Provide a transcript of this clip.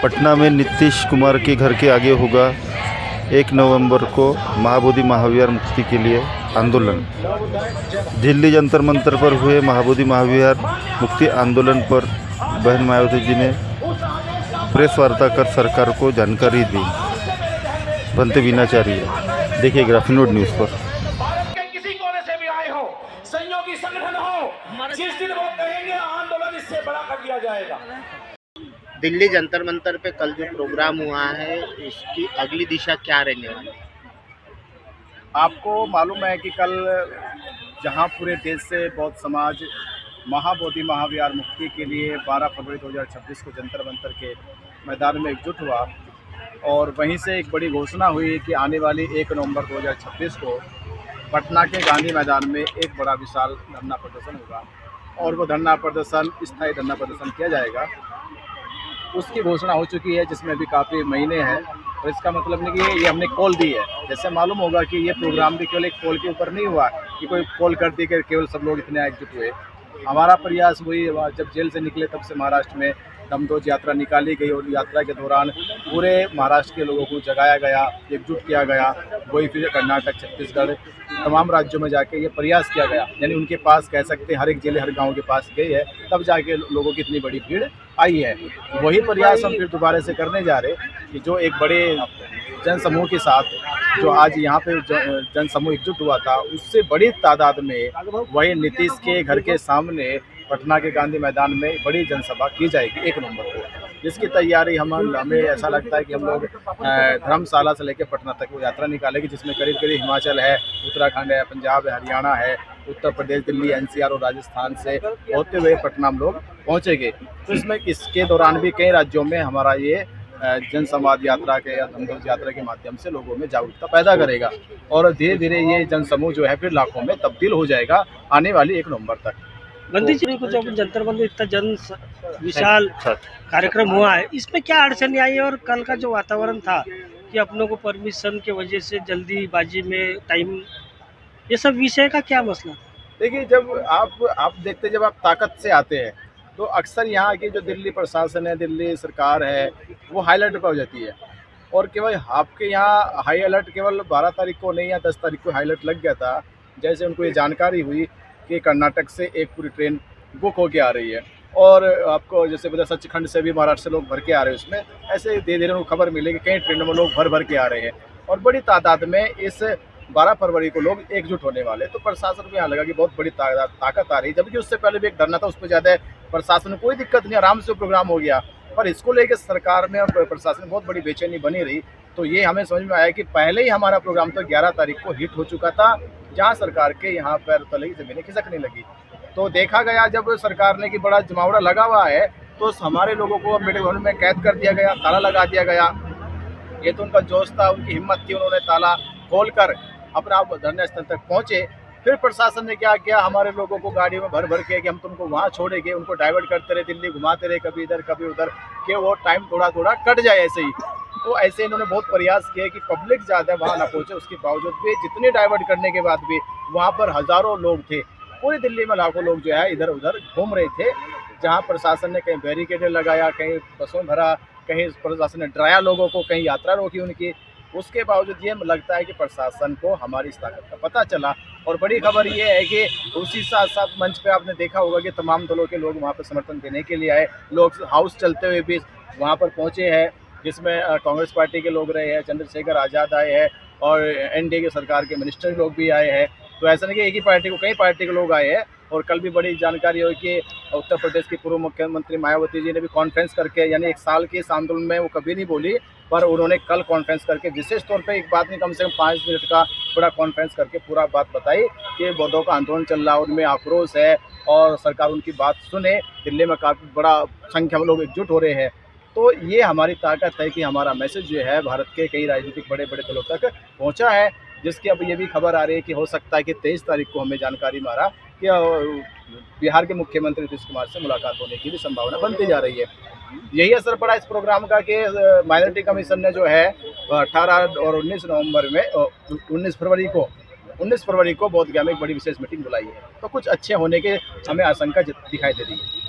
पटना में नीतीश कुमार के घर के आगे होगा 1 नवंबर को महाबोधि महाविहार मुक्ति के लिए आंदोलन। दिल्ली जंतर मंतर पर हुए महाबोधि महाविहार मुक्ति आंदोलन पर बहन मायावती जी ने प्रेस वार्ता कर सरकार को जानकारी दी। बनते बिनाचारी है, देखिए ग्राफिनोड न्यूज़ पर। किसी कोने से भी आए हो, सहयोगी संगठन हो, जिस दिन वो कहेंगे आंदोलन इससे बड़ा कर दिया जाएगा। दिल्ली जंतर मंतर पे कल जो प्रोग्राम हुआ है, इसकी अगली दिशा क्या रहने वाली है? आपको मालूम है कि कल जहां पूरे देश से बौद्ध समाज महाबोधि महाविहार मुक्ति के लिए 12 फरवरी 2026 को जंतर मंतर के मैदान में एकजुट हुआ और वहीं से एक बड़ी घोषणा हुई कि आने वाली 1 नवंबर 2026 को पटना के गांधी मैदान में एक बड़ा विशाल धरना प्रदर्शन होगा और वो धरना प्रदर्शन स्थायी धरना प्रदर्शन किया जाएगा। उसकी घोषणा हो चुकी है, जिसमें भी काफ़ी महीने हैं और इसका मतलब नहीं कि ये हमने कॉल दी है। जैसे मालूम होगा कि ये प्रोग्राम भी केवल एक कॉल के ऊपर नहीं हुआ कि कोई कॉल कर दी कि केवल सब लोग इतने एकजुट हुए। हमारा प्रयास वही, जब जेल से निकले तब से महाराष्ट्र में दमदोज यात्रा निकाली गई और यात्रा के दौरान पूरे महाराष्ट्र के लोगों को जगाया गया, एकजुट किया गया। वही फिर कर्नाटक, छत्तीसगढ़, तमाम राज्यों में जाके ये प्रयास किया गया, यानी उनके पास कह सकते हैं हर एक जिले हर गांव के पास गई है, तब जाके लोगों की इतनी बड़ी भीड़ आई है। वही प्रयास हम फिर दोबारा से करने जा रहे कि जो एक बड़े जनसमूह के साथ जो आज यहाँ पे जनसमूह एकजुट हुआ था, उससे बड़ी तादाद में वही नीतीश के घर के सामने पटना के गांधी मैदान में बड़ी जनसभा की जाएगी 1 नवंबर को, जिसकी तैयारी हमें ऐसा लगता है कि हम लोग धर्मशाला से लेकर पटना तक वो यात्रा निकालेंगे, जिसमें करीब करीब हिमाचल है, उत्तराखंड है, पंजाब है, हरियाणा है, उत्तर प्रदेश, दिल्ली, एनसीआर और राजस्थान से होते हुए पटना हम लोग पहुँचेंगे। तो इसमें इसके दौरान भी कई राज्यों में हमारा ये जनसंवाद यात्रा के या दमदोज यात्रा के माध्यम से लोगों में जागरूकता पैदा करेगा और धीरे धीरे ये जनसमूह जो है फिर लाखों में तब्दील हो जाएगा आने वाली 1 नवंबर तक। बंदी जी को जो जंतर मंदिर इतना जन विशाल कार्यक्रम हुआ है, इसमें क्या अड़चन आई और कल का जो वातावरण था कि अपनों को परमिशन के वजह से जल्दीबाजी में टाइम, ये सब विषय का क्या मसला? देखिए, जब आप देखते, जब आप ताकत से आते हैं तो अक्सर यहाँ की जो दिल्ली प्रशासन है, दिल्ली सरकार है, वो हाई अलर्ट पर हो जाती है और केवल आपके यहाँ हाई अलर्ट केवल 12 तारीख को नहीं या 10 तारीख को हाई अलर्ट लग गया था। जैसे उनको ये जानकारी हुई कि कर्नाटक से एक पूरी ट्रेन बुक होके आ रही है और आपको जैसे पता सचखंड से भी महाराष्ट्र से लोग भर के आ रहे हैं, उसमें ऐसे धीरे धीरे उनको खबर मिली कि कई ट्रेनों में लोग भर के आ रहे हैं और बड़ी तादाद में इस 12 फरवरी को लोग एकजुट होने वाले। तो प्रशासन को यहाँ लगा कि बहुत बड़ी ताकत आ रही है, जबकि उससे पहले भी एक धरना था, उस पर ज़्यादा प्रशासन में कोई दिक्कत नहीं, आराम से प्रोग्राम हो गया। पर इसको लेकर सरकार में और प्रशासन में बहुत बड़ी बेचैनी बनी रही। तो ये हमें समझ में आया कि पहले ही हमारा प्रोग्राम तो 11 तारीख को हिट हो चुका था, जहाँ सरकार के यहाँ पैर तले की ज़मीनें खिसकने लगी। तो देखा गया जब सरकार ने कि बड़ा जमावड़ा लगा हुआ है, तो हमारे लोगों को मेडिकल भवन में कैद कर दिया गया, ताला लगा दिया गया। ये तो उनका जोश था, उनकी हिम्मत थी, उन्होंने ताला खोल कर अपना धरना स्थल तक पहुँचे। फिर प्रशासन ने क्या किया, हमारे लोगों को गाड़ियों में भर के कि हम तुमको वहाँ छोड़ेंगे, उनको डाइवर्ट करते रहे, दिल्ली घुमाते रहे, कभी इधर कभी उधर, कि वो टाइम थोड़ा थोड़ा कट जाए ऐसे ही। तो ऐसे इन्होंने बहुत प्रयास किए कि पब्लिक ज़्यादा वहाँ ना पहुँचे। उसके बावजूद भी जितने डाइवर्ट करने के बाद भी वहाँ पर हज़ारों लोग थे, पूरी दिल्ली में लाखों लोग जो है इधर उधर घूम रहे थे, जहाँ प्रशासन ने कहीं बैरिकेड लगाया, कहीं बसों भरा, कहीं प्रशासन ने डराया लोगों को, कहीं यात्रा रोकी उनकी। उसके बावजूद ये लगता है कि प्रशासन को हमारी इस ताकत का पता चला। और बड़ी खबर ये है कि उसी साथ साथ मंच पे आपने देखा होगा कि तमाम दलों के लोग वहाँ पर समर्थन देने के लिए आए। लोग हाउस चलते हुए भी वहाँ पर पहुँचे हैं, जिसमें कांग्रेस पार्टी के लोग रहे हैं, चंद्रशेखर आज़ाद आए हैं और एनडीए के सरकार के मिनिस्टर लोग भी आए हैं। तो ऐसा नहीं कि एक ही पार्टी को, कई पार्टी के लोग आए हैं। और कल भी बड़ी जानकारी हुई कि उत्तर प्रदेश की पूर्व मुख्यमंत्री मायावती जी ने भी कॉन्फ्रेंस करके, यानी 1 साल के इस आंदोलन में वो कभी नहीं बोली, पर उन्होंने कल कॉन्फ्रेंस करके विशेष तौर पे एक बात नहीं, कम से कम 5 मिनट का बड़ा कॉन्फ्रेंस करके पूरा बात बताई कि बौद्धों का आंदोलन चल रहा है, उनमें आक्रोश है और सरकार उनकी बात सुने। दिल्ली में काफ़ी बड़ा संख्या में लोग एकजुट हो रहे हैं। तो ये हमारी ताकत है कि हमारा मैसेज जो है भारत के कई राजनीतिक बड़े बड़े दलों तक पहुँचा है, जिसकी अब ये भी खबर आ रही है कि हो सकता है कि 23 तारीख को हमें जानकारी मारा कि बिहार के मुख्यमंत्री नीतीश कुमार से मुलाकात होने की भी संभावना बनती जा रही है। यही असर पड़ा इस प्रोग्राम का कि माइनॉरिटी कमीशन ने जो है 18 और 19 नवंबर में 19 फरवरी को बोधगया में एक बड़ी विशेष मीटिंग बुलाई है। तो कुछ अच्छे होने के हमें आशंका दिखाई दे रही है।